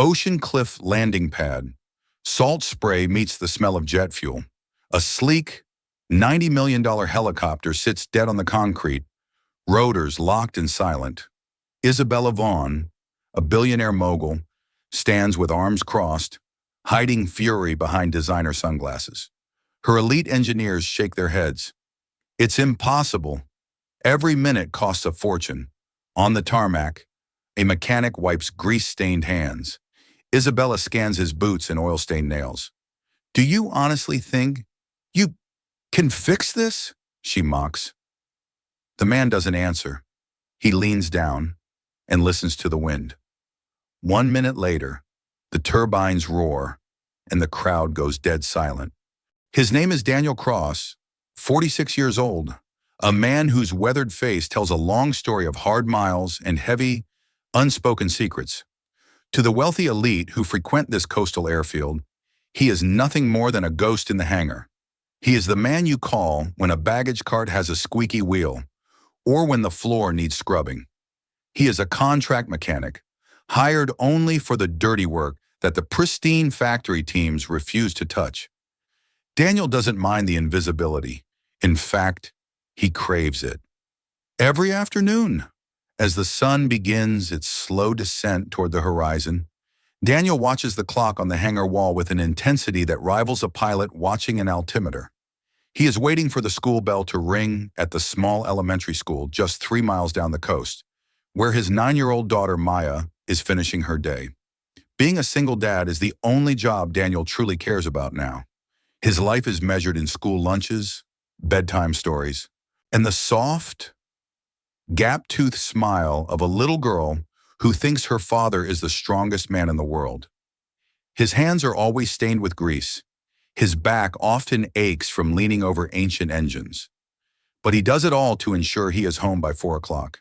Ocean Cliff landing pad. Salt spray meets the smell of jet fuel. A sleek, $90 million helicopter sits dead on the concrete, rotors locked and silent. Isabella Vaughn, a billionaire mogul, stands with arms crossed, hiding fury behind designer sunglasses. Her elite engineers shake their heads. It's impossible. Every minute costs a fortune. On the tarmac, a mechanic wipes grease-stained hands. Isabella scans his boots and oil-stained nails. "Do you honestly think you can fix this?" she mocks. The man doesn't answer. He leans down and listens to the wind. 1 minute later, the turbines roar and the crowd goes dead silent. His name is Daniel Cross, 46 years old, a man whose weathered face tells a long story of hard miles and heavy, unspoken secrets. To the wealthy elite who frequent this coastal airfield, he is nothing more than a ghost in the hangar. He is the man you call when a baggage cart has a squeaky wheel, or when the floor needs scrubbing. He is a contract mechanic, hired only for the dirty work that the pristine factory teams refuse to touch. Daniel doesn't mind the invisibility. In fact, he craves it. Every afternoon, as the sun begins its slow descent toward the horizon, Daniel watches the clock on the hangar wall with an intensity that rivals a pilot watching an altimeter. He is waiting for the school bell to ring at the small elementary school just 3 miles down the coast, where his 9-year-old daughter Maya is finishing her day. Being a single dad is the only job Daniel truly cares about now. His life is measured in school lunches, bedtime stories, and the soft, gap-toothed smile of a little girl who thinks her father is the strongest man in the world. His hands are always stained with grease. His back often aches from leaning over ancient engines. But he does it all to ensure he is home by 4 o'clock.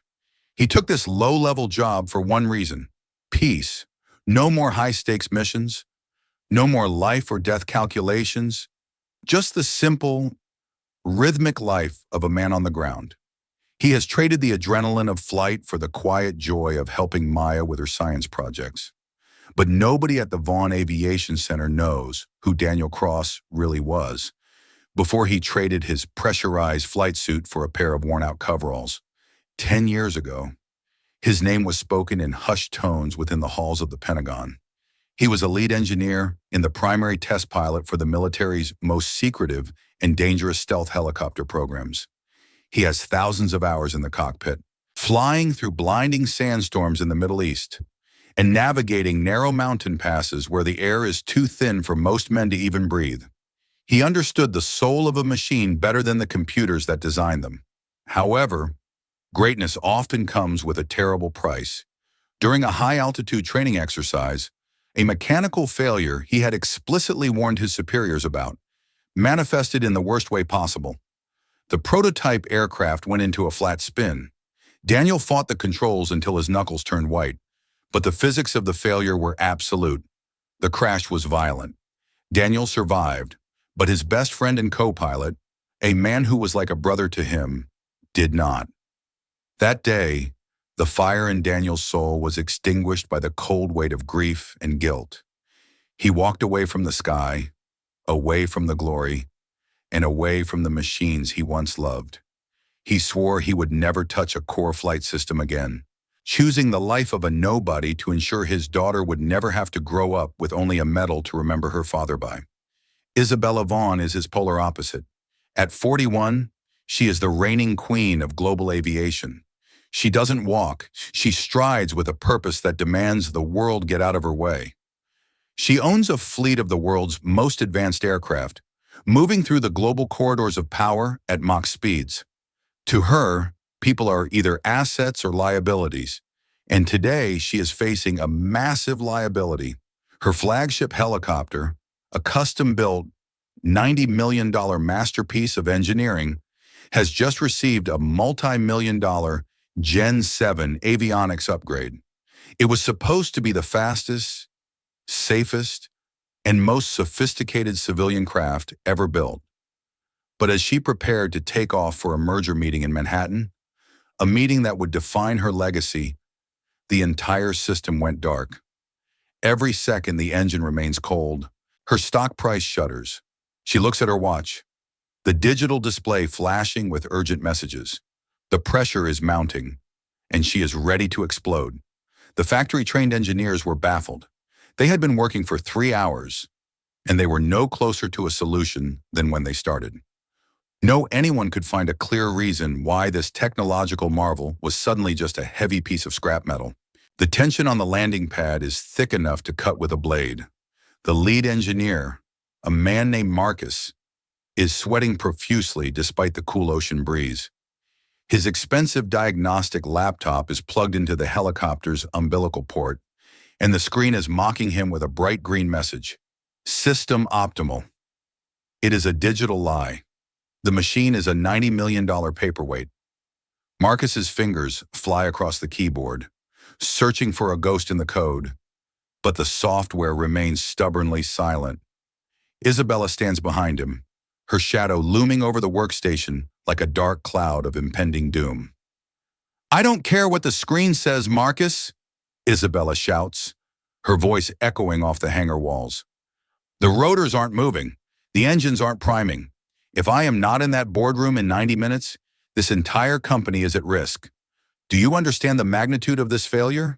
He took this low-level job for one reason: peace. No more high-stakes missions. No more life or death calculations. Just the simple, rhythmic life of a man on the ground. He has traded the adrenaline of flight for the quiet joy of helping Maya with her science projects. But nobody at the Vaughn Aviation Center knows who Daniel Cross really was before he traded his pressurized flight suit for a pair of worn-out coveralls. 10 years ago, his name was spoken in hushed tones within the halls of the Pentagon. He was a lead engineer and the primary test pilot for the military's most secretive and dangerous stealth helicopter programs. He has thousands of hours in the cockpit, flying through blinding sandstorms in the Middle East, and navigating narrow mountain passes where the air is too thin for most men to even breathe. He understood the soul of a machine better than the computers that designed them. However, greatness often comes with a terrible price. During a high-altitude training exercise, a mechanical failure he had explicitly warned his superiors about manifested in the worst way possible. The prototype aircraft went into a flat spin. Daniel fought the controls until his knuckles turned white, but the physics of the failure were absolute. The crash was violent. Daniel survived, but his best friend and co-pilot, a man who was like a brother to him, did not. That day, the fire in Daniel's soul was extinguished by the cold weight of grief and guilt. He walked away from the sky, away from the glory, and away from the machines he once loved. He swore he would never touch a core flight system again, choosing the life of a nobody to ensure his daughter would never have to grow up with only a medal to remember her father by. Isabella Vaughn is his polar opposite. At 41, she is the reigning queen of global aviation. She doesn't walk, she strides with a purpose that demands the world get out of her way. She owns a fleet of the world's most advanced aircraft, moving through the global corridors of power at Mach speeds. To her, people are either assets or liabilities, and today she is facing a massive liability. Her flagship helicopter, a custom-built $90 million masterpiece of engineering, has just received a multi-million-dollar Gen 7 avionics upgrade. It was supposed to be the fastest, safest, and most sophisticated civilian craft ever built. But as she prepared to take off for a merger meeting in Manhattan, a meeting that would define her legacy, the entire system went dark. Every second the engine remains cold. Her stock price shudders. She looks at her watch. The digital display flashing with urgent messages. The pressure is mounting, and she is ready to explode. The factory-trained engineers were baffled. They had been working for 3 hours, and they were no closer to a solution than when they started. No anyone could find a clear reason why this technological marvel was suddenly just a heavy piece of scrap metal. The tension on the landing pad is thick enough to cut with a blade. The lead engineer, a man named Marcus, is sweating profusely despite the cool ocean breeze. His expensive diagnostic laptop is plugged into the helicopter's umbilical port, and the screen is mocking him with a bright green message. System optimal. It is a digital lie. The machine is a $90 million paperweight. Marcus's fingers fly across the keyboard, searching for a ghost in the code, but the software remains stubbornly silent. Isabella stands behind him, her shadow looming over the workstation like a dark cloud of impending doom. "I don't care what the screen says, Marcus," Isabella shouts, her voice echoing off the hangar walls. "The rotors aren't moving. The engines aren't priming. If I am not in that boardroom in 90 minutes, this entire company is at risk. Do you understand the magnitude of this failure?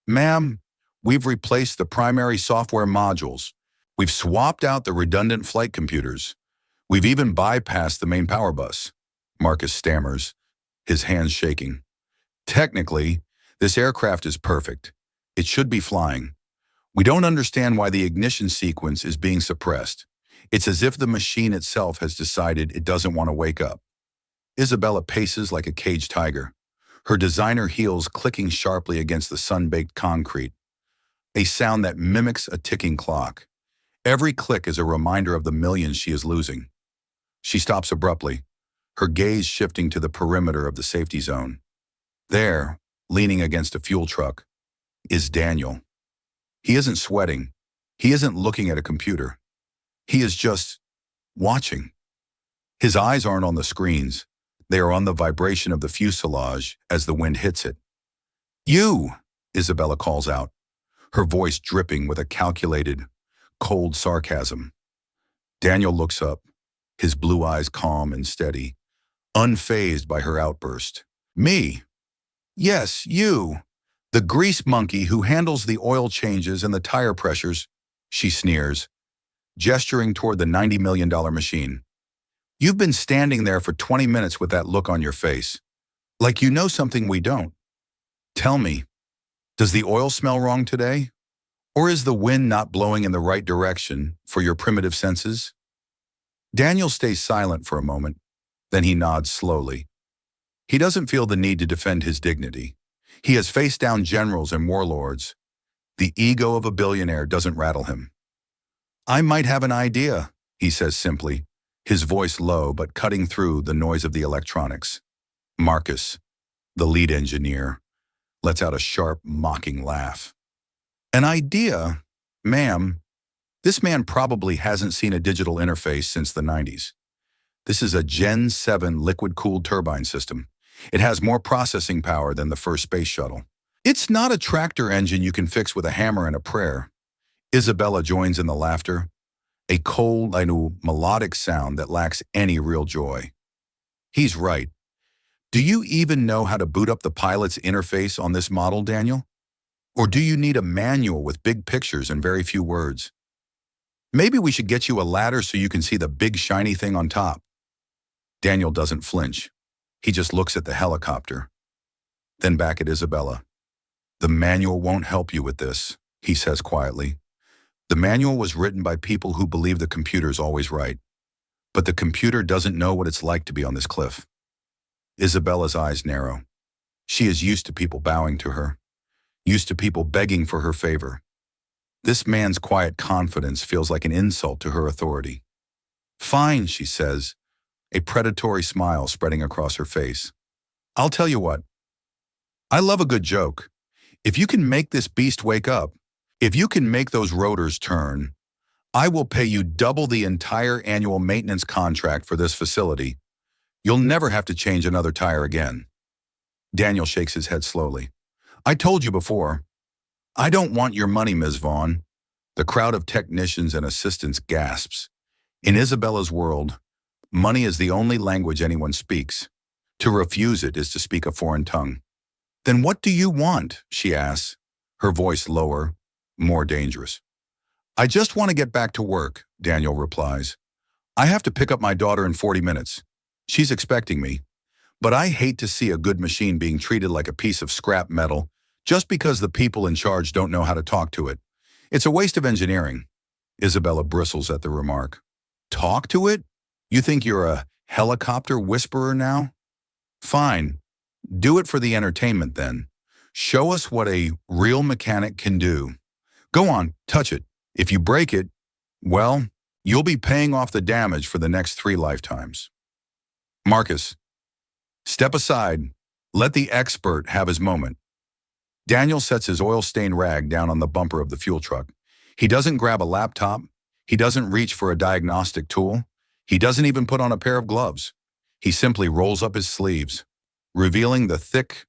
Ma'am, we've replaced the primary software modules. We've swapped out the redundant flight computers. We've even bypassed the main power bus." Marcus stammers, his hands shaking. "Technically, this aircraft is perfect. It should be flying. We don't understand why the ignition sequence is being suppressed. It's as if the machine itself has decided it doesn't want to wake up." Isabella paces like a caged tiger, her designer heels clicking sharply against the sun-baked concrete, a sound that mimics a ticking clock. Every click is a reminder of the millions she is losing. She stops abruptly, her gaze shifting to the perimeter of the safety zone. There, leaning against a fuel truck, is Daniel. He isn't sweating. He isn't looking at a computer. He is just watching. His eyes aren't on the screens. They are on the vibration of the fuselage as the wind hits it. "You!" Isabella calls out, her voice dripping with a calculated, cold sarcasm. Daniel looks up, his blue eyes calm and steady, unfazed by her outburst. "Me? Yes, you. The grease monkey who handles the oil changes and the tire pressures," she sneers, gesturing toward the $90 million machine. "You've been standing there for 20 minutes with that look on your face, like you know something we don't. Tell me, does the oil smell wrong today? Or is the wind not blowing in the right direction for your primitive senses?" Daniel stays silent for a moment, then he nods slowly. He doesn't feel the need to defend his dignity. He has faced down generals and warlords. The ego of a billionaire doesn't rattle him. "I might have an idea," he says simply, his voice low but cutting through the noise of the electronics. Marcus, the lead engineer, lets out a sharp, mocking laugh. "An idea? Ma'am, this man probably hasn't seen a digital interface since the 90s. This is a Gen 7 liquid-cooled turbine system. It has more processing power than the first space shuttle. It's not a tractor engine you can fix with a hammer and a prayer." Isabella joins in the laughter, a cold, melodic sound that lacks any real joy. "He's right. Do you even know how to boot up the pilot's interface on this model, Daniel? Or do you need a manual with big pictures and very few words? Maybe we should get you a ladder so you can see the big shiny thing on top." Daniel doesn't flinch. He just looks at the helicopter, then back at Isabella. "The manual won't help you with this," he says quietly. "The manual was written by people who believe the computer's always right. But the computer doesn't know what it's like to be on this cliff." Isabella's eyes narrow. She is used to people bowing to her, used to people begging for her favor. This man's quiet confidence feels like an insult to her authority. "Fine," she says, a predatory smile spreading across her face. "I'll tell you what. I love a good joke. If you can make this beast wake up, if you can make those rotors turn, I will pay you double the entire annual maintenance contract for this facility. You'll never have to change another tire again." Daniel shakes his head slowly. "I told you before. I don't want your money, Ms. Vaughn. The crowd of technicians and assistants gasps. In Isabella's world, money is the only language anyone speaks. To refuse it is to speak a foreign tongue. Then what do you want? She asks, her voice lower, more dangerous. I just want to get back to work, Daniel replies. I have to pick up my daughter in 40 minutes. She's expecting me. But I hate to see a good machine being treated like a piece of scrap metal just because the people in charge don't know how to talk to it. It's a waste of engineering. Isabella bristles at the remark. Talk to it? You think you're a helicopter whisperer now? Fine. Do it for the entertainment then. Show us what a real mechanic can do. Go on, touch it. If you break it, well, you'll be paying off the damage for the next 3 lifetimes. Marcus, step aside. Let the expert have his moment. Daniel sets his oil-stained rag down on the bumper of the fuel truck. He doesn't grab a laptop. He doesn't reach for a diagnostic tool. He doesn't even put on a pair of gloves. He simply rolls up his sleeves, revealing the thick,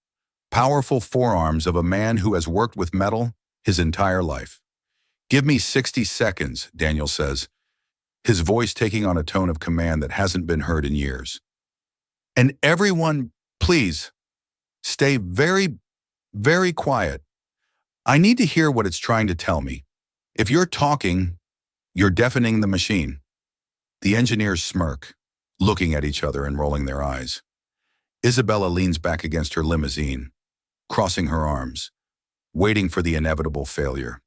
powerful forearms of a man who has worked with metal his entire life. Give me 60 seconds, Daniel says, his voice taking on a tone of command that hasn't been heard in years. And everyone, please, stay very, very quiet. I need to hear what it's trying to tell me. If you're talking, you're deafening the machine. The engineers smirk, looking at each other and rolling their eyes. Isabella leans back against her limousine, crossing her arms, waiting for the inevitable failure.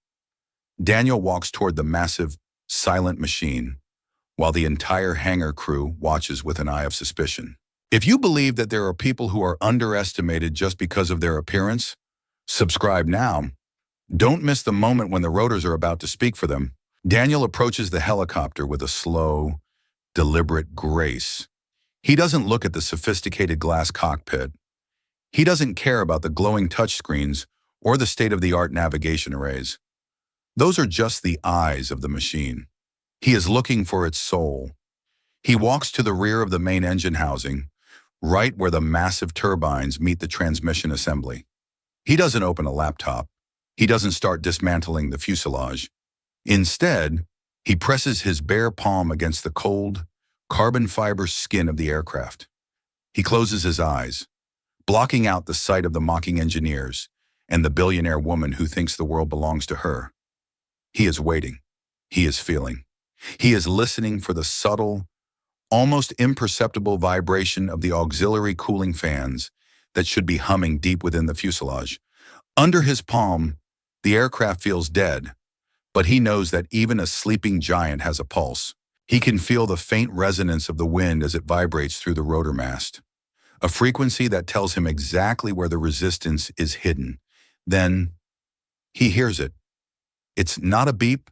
Daniel walks toward the massive, silent machine, while the entire hangar crew watches with an eye of suspicion. If you believe that there are people who are underestimated just because of their appearance, subscribe now. Don't miss the moment when the rotors are about to speak for them. Daniel approaches the helicopter with a slow, deliberate grace. He doesn't look at the sophisticated glass cockpit. He doesn't care about the glowing touchscreens or the state-of-the-art navigation arrays. Those are just the eyes of the machine. He is looking for its soul. He walks to the rear of the main engine housing, right where the massive turbines meet the transmission assembly. He doesn't open a laptop. He doesn't start dismantling the fuselage. Instead, he presses his bare palm against the cold, carbon fiber skin of the aircraft. He closes his eyes, blocking out the sight of the mocking engineers and the billionaire woman who thinks the world belongs to her. He is waiting. He is feeling. He is listening for the subtle, almost imperceptible vibration of the auxiliary cooling fans that should be humming deep within the fuselage. Under his palm, the aircraft feels dead, but he knows that even a sleeping giant has a pulse. He can feel the faint resonance of the wind as it vibrates through the rotor mast, a frequency that tells him exactly where the resistance is hidden. Then he hears it. It's not a beep.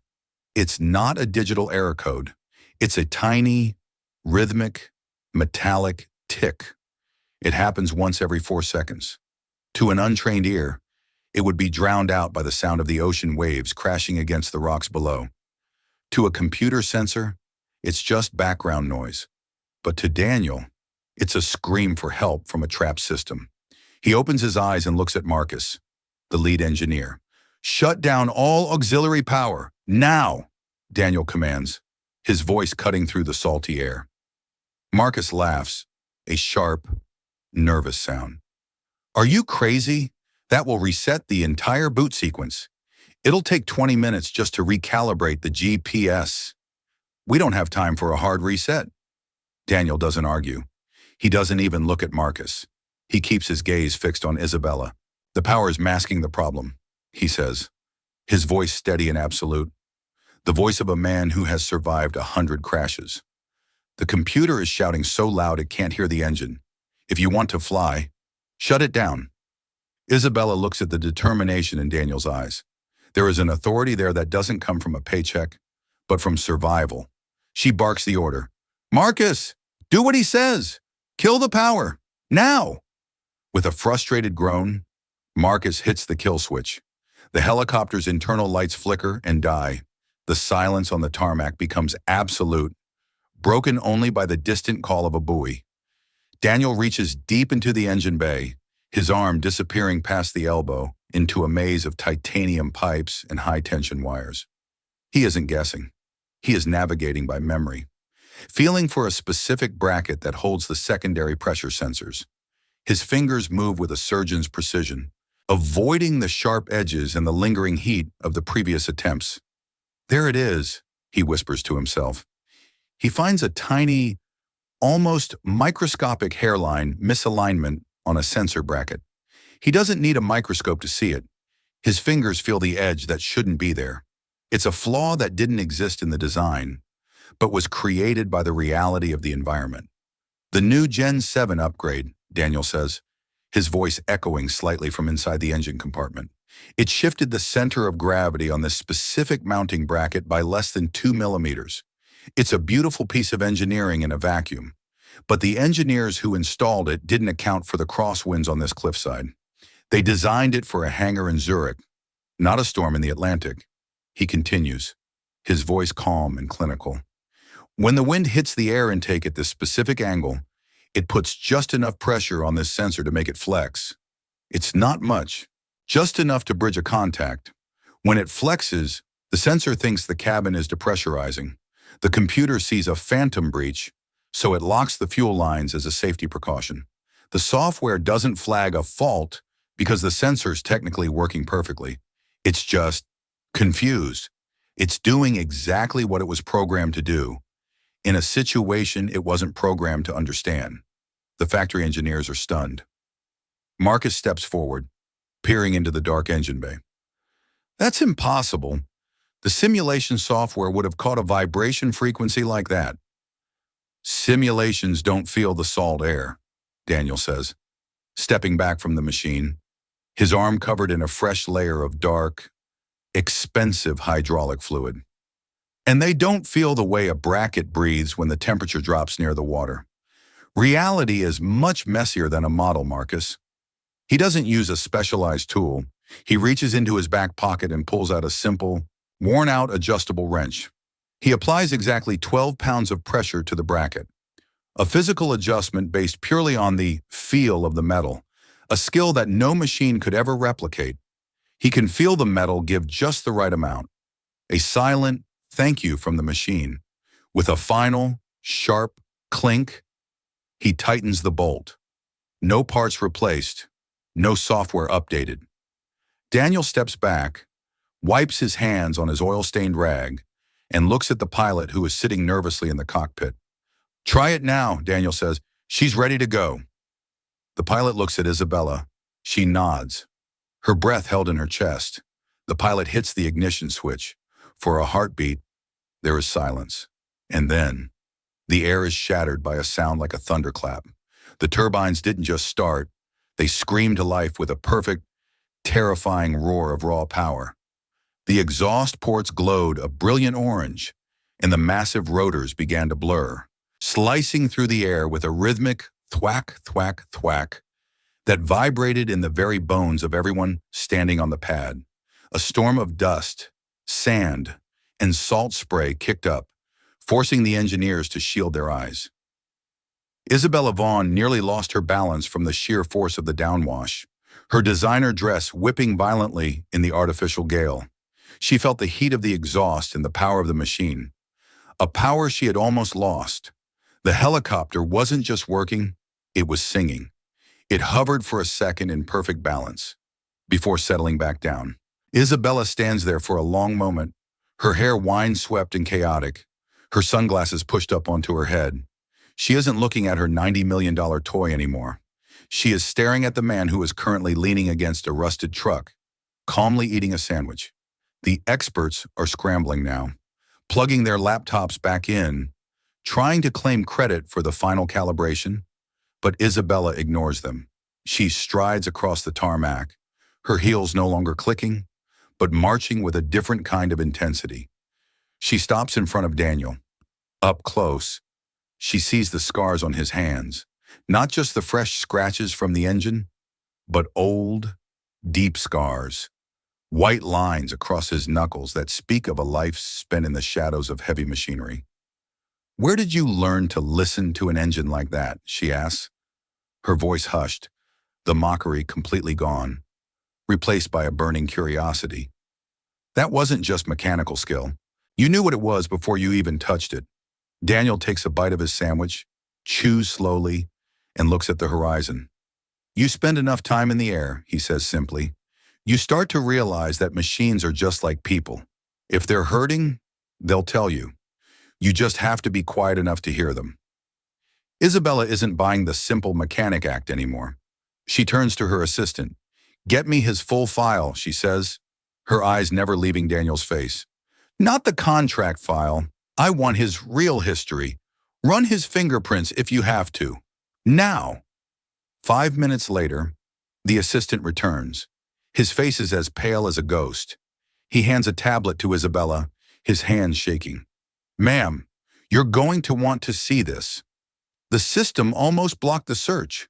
It's not a digital error code. It's a tiny, rhythmic, metallic tick. It happens once every 4 seconds. To an untrained ear, it would be drowned out by the sound of the ocean waves crashing against the rocks below. To a computer sensor, it's just background noise. But to Daniel, it's a scream for help from a trapped system. He opens his eyes and looks at Marcus, the lead engineer. Shut down all auxiliary power, now, Daniel commands, his voice cutting through the salty air. Marcus laughs, a sharp, nervous sound. Are you crazy? That will reset the entire boot sequence. It'll take 20 minutes just to recalibrate the GPS. We don't have time for a hard reset. Daniel doesn't argue. He doesn't even look at Marcus. He keeps his gaze fixed on Isabella. The power is masking the problem, he says, his voice steady and absolute, the voice of a man who has survived 100 crashes. The computer is shouting so loud it can't hear the engine. If you want to fly, shut it down. Isabella looks at the determination in Daniel's eyes. There is an authority there that doesn't come from a paycheck, but from survival. She barks the order. Marcus, do what he says. Kill the power. Now. With a frustrated groan, Marcus hits the kill switch. The helicopter's internal lights flicker and die. The silence on the tarmac becomes absolute, broken only by the distant call of a buoy. Daniel reaches deep into the engine bay, his arm disappearing past the elbow into a maze of titanium pipes and high-tension wires. He isn't guessing. He is navigating by memory, feeling for a specific bracket that holds the secondary pressure sensors. His fingers move with a surgeon's precision, avoiding the sharp edges and the lingering heat of the previous attempts. There it is, he whispers to himself. He finds a tiny, almost microscopic hairline misalignment on a sensor bracket. He doesn't need a microscope to see it. His fingers feel the edge that shouldn't be there. It's a flaw that didn't exist in the design, but was created by the reality of the environment. The new Gen 7 upgrade, Daniel says, his voice echoing slightly from inside the engine compartment. It shifted the center of gravity on this specific mounting bracket by less than 2 millimeters. It's a beautiful piece of engineering in a vacuum, but the engineers who installed it didn't account for the crosswinds on this cliffside. They designed it for a hangar in Zurich, not a storm in the Atlantic. He continues, his voice calm and clinical. When the wind hits the air intake at this specific angle, it puts just enough pressure on this sensor to make it flex. It's not much, just enough to bridge a contact. When it flexes, the sensor thinks the cabin is depressurizing. The computer sees a phantom breach, so it locks the fuel lines as a safety precaution. The software doesn't flag a fault because the sensor's technically working perfectly. It's just confused. It's doing exactly what it was programmed to do, in a situation it wasn't programmed to understand. The factory engineers are stunned. Marcus steps forward, peering into the dark engine bay. That's impossible. The simulation software would have caught a vibration frequency like that. Simulations don't feel the salt air, Daniel says, stepping back from the machine, his arm covered in a fresh layer of dark, expensive hydraulic fluid. And they don't feel the way a bracket breathes when the temperature drops near the water. Reality is much messier than a model, Marcus. He doesn't use a specialized tool. He reaches into his back pocket and pulls out a simple, worn-out adjustable wrench. He applies exactly 12 pounds of pressure to the bracket, a physical adjustment based purely on the feel of the metal, a skill that no machine could ever replicate. He can feel the metal give just the right amount, a silent thank you from the machine. With a final, sharp clink, he tightens the bolt. No parts replaced, no software updated. Daniel steps back, wipes his hands on his oil-stained rag, and looks at the pilot who is sitting nervously in the cockpit. Try it now, Daniel says. She's ready to go. The pilot looks at Isabella. She nods, her breath held in her chest. The pilot hits the ignition switch. For a heartbeat, there is silence. And then, the air is shattered by a sound like a thunderclap. The turbines didn't just start, they screamed to life with a perfect, terrifying roar of raw power. The exhaust ports glowed a brilliant orange, and the massive rotors began to blur, slicing through the air with a rhythmic thwack, thwack, thwack that vibrated in the very bones of everyone standing on the pad. A storm of dust, sand, and salt spray kicked up, forcing the engineers to shield their eyes. Isabella Vaughn nearly lost her balance from the sheer force of the downwash, her designer dress whipping violently in the artificial gale. She felt the heat of the exhaust and the power of the machine, a power she had almost lost. The helicopter wasn't just working, it was singing. It hovered for a second in perfect balance, before settling back down. Isabella stands there for a long moment, her hair wind-swept and chaotic, her sunglasses pushed up onto her head. She isn't looking at her $90 million toy anymore. She is staring at the man who is currently leaning against a rusted truck, calmly eating a sandwich. The experts are scrambling now, plugging their laptops back in, trying to claim credit for the final calibration, but Isabella ignores them. She strides across the tarmac, her heels no longer clicking, but marching with a different kind of intensity. She stops in front of Daniel. Up close, she sees the scars on his hands, not just the fresh scratches from the engine, but old, deep scars, white lines across his knuckles that speak of a life spent in the shadows of heavy machinery. Where did you learn to listen to an engine like that? She asks, her voice hushed, the mockery completely gone. replaced by a burning curiosity. That wasn't just mechanical skill. You knew what it was before you even touched it. Daniel takes a bite of his sandwich, chews slowly, and looks at the horizon. You spend enough time in the air, he says simply. You start to realize that machines are just like people. If they're hurting, they'll tell you. You just have to be quiet enough to hear them. Isabella isn't buying the simple mechanic act anymore. She turns to her assistant. Get me his full file, she says, her eyes never leaving Daniel's face. Not the contract file. I want his real history. Run his fingerprints if you have to. Now. 5 minutes later, the assistant returns. His face is as pale as a ghost. He hands a tablet to Isabella, his hands shaking. Ma'am, you're going to want to see this. The system almost blocked the search.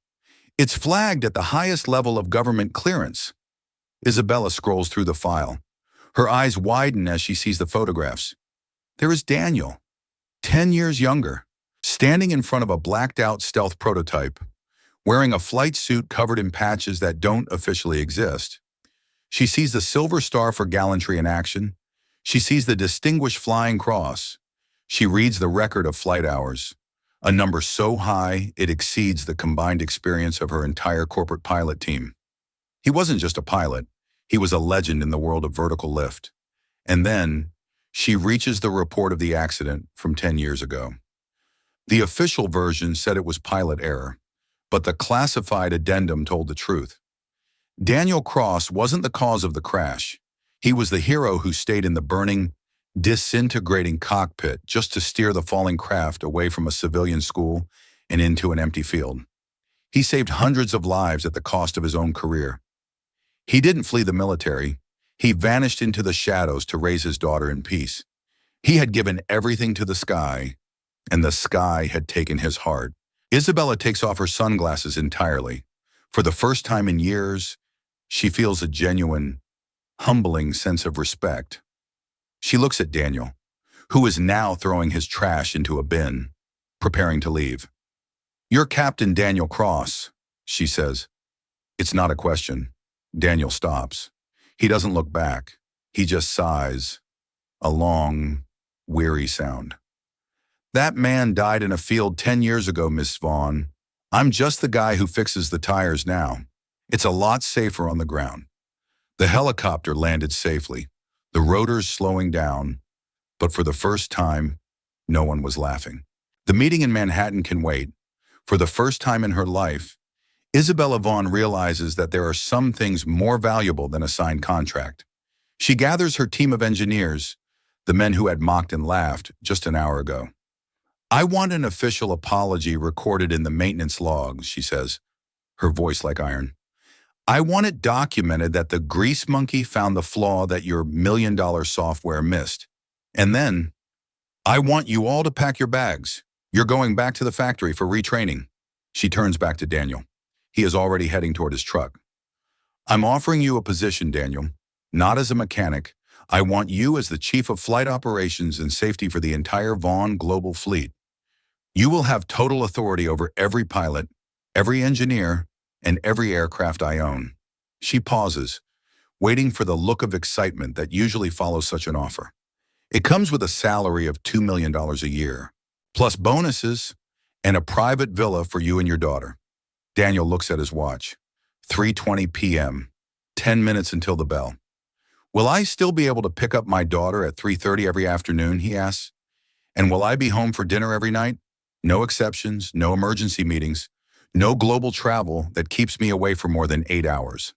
It's flagged at the highest level of government clearance. Isabella scrolls through the file. Her eyes widen as she sees the photographs. There is Daniel, 10 years younger, standing in front of a blacked-out stealth prototype, wearing a flight suit covered in patches that don't officially exist. She sees the Silver Star for gallantry in action. She sees the Distinguished Flying Cross. She reads the record of flight hours, a number so high it exceeds the combined experience of her entire corporate pilot team. He wasn't just a pilot, he was a legend in the world of vertical lift. And then, she reaches the report of the accident from 10 years ago. The official version said it was pilot error, but the classified addendum told the truth. Daniel Cross wasn't the cause of the crash. He was the hero who stayed in the burning, disintegrating cockpit just to steer the falling craft away from a civilian school and into an empty field. He saved hundreds of lives at the cost of his own career. He didn't flee the military. He vanished into the shadows to raise his daughter in peace. He had given everything to the sky, and the sky had taken his heart. Isabella takes off her sunglasses entirely. For the first time in years, she feels a genuine, humbling sense of respect. She looks at Daniel, who is now throwing his trash into a bin, preparing to leave. You're Captain Daniel Cross, she says. It's not a question. Daniel stops. He doesn't look back. He just sighs, a long, weary sound. That man died in a field 10 years ago, Miss Vaughn. I'm just the guy who fixes the tires now. It's a lot safer on the ground. The helicopter landed safely, the rotors slowing down, but for the first time, no one was laughing. The meeting in Manhattan can wait. For the first time in her life, Isabella Vaughn realizes that there are some things more valuable than a signed contract. She gathers her team of engineers, the men who had mocked and laughed just an hour ago. I want an official apology recorded in the maintenance logs, she says, her voice like iron. I want it documented that the grease monkey found the flaw that your million-dollar software missed. And then, I want you all to pack your bags. You're going back to the factory for retraining. She turns back to Daniel. He is already heading toward his truck. I'm offering you a position, Daniel. Not as a mechanic. I want you as the chief of flight operations and safety for the entire Vaughn global fleet. You will have total authority over every pilot, every engineer, and every aircraft I own. She pauses, waiting for the look of excitement that usually follows such an offer. It comes with a salary of $2 million a year, plus bonuses and a private villa for you and your daughter. Daniel looks at his watch. 3:20 p.m., 10 minutes until the bell. Will I still be able to pick up my daughter at 3:30 every afternoon, he asks? And will I be home for dinner every night? No exceptions, no emergency meetings, no global travel that keeps me away for more than 8 hours.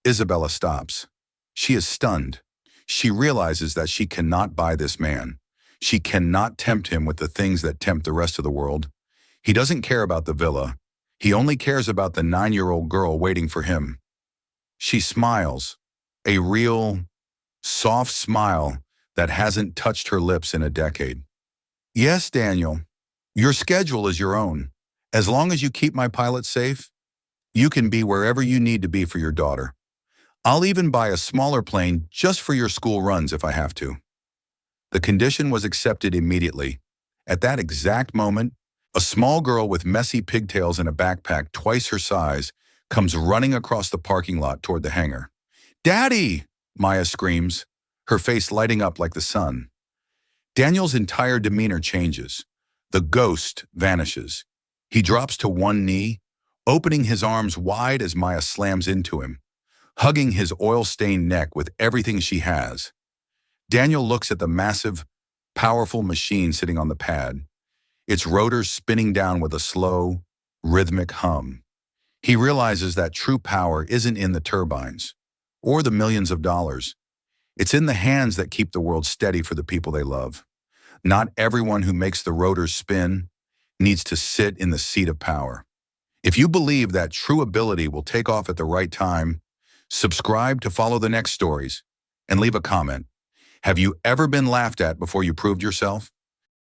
Isabella stops. She is stunned. She realizes that she cannot buy this man. She cannot tempt him with the things that tempt the rest of the world. He doesn't care about the villa. He only cares about the 9-year-old girl waiting for him. She smiles, a real, soft smile that hasn't touched her lips in a decade. Yes, Daniel, your schedule is your own. As long as you keep my pilot safe, you can be wherever you need to be for your daughter. I'll even buy a smaller plane just for your school runs if I have to. The condition was accepted immediately. At that exact moment, a small girl with messy pigtails and a backpack twice her size comes running across the parking lot toward the hangar. "Daddy!" Maya screams, her face lighting up like the sun. Daniel's entire demeanor changes. The ghost vanishes. He drops to one knee, opening his arms wide as Maya slams into him, hugging his oil-stained neck with everything she has. Daniel looks at the massive, powerful machine sitting on the pad, its rotors spinning down with a slow, rhythmic hum. He realizes that true power isn't in the turbines or the millions of dollars. It's in the hands that keep the world steady for the people they love. Not everyone who makes the rotors spin needs to sit in the seat of power. If you believe that true ability will take off at the right time, subscribe to follow the next stories and leave a comment. Have you ever been laughed at before you proved yourself?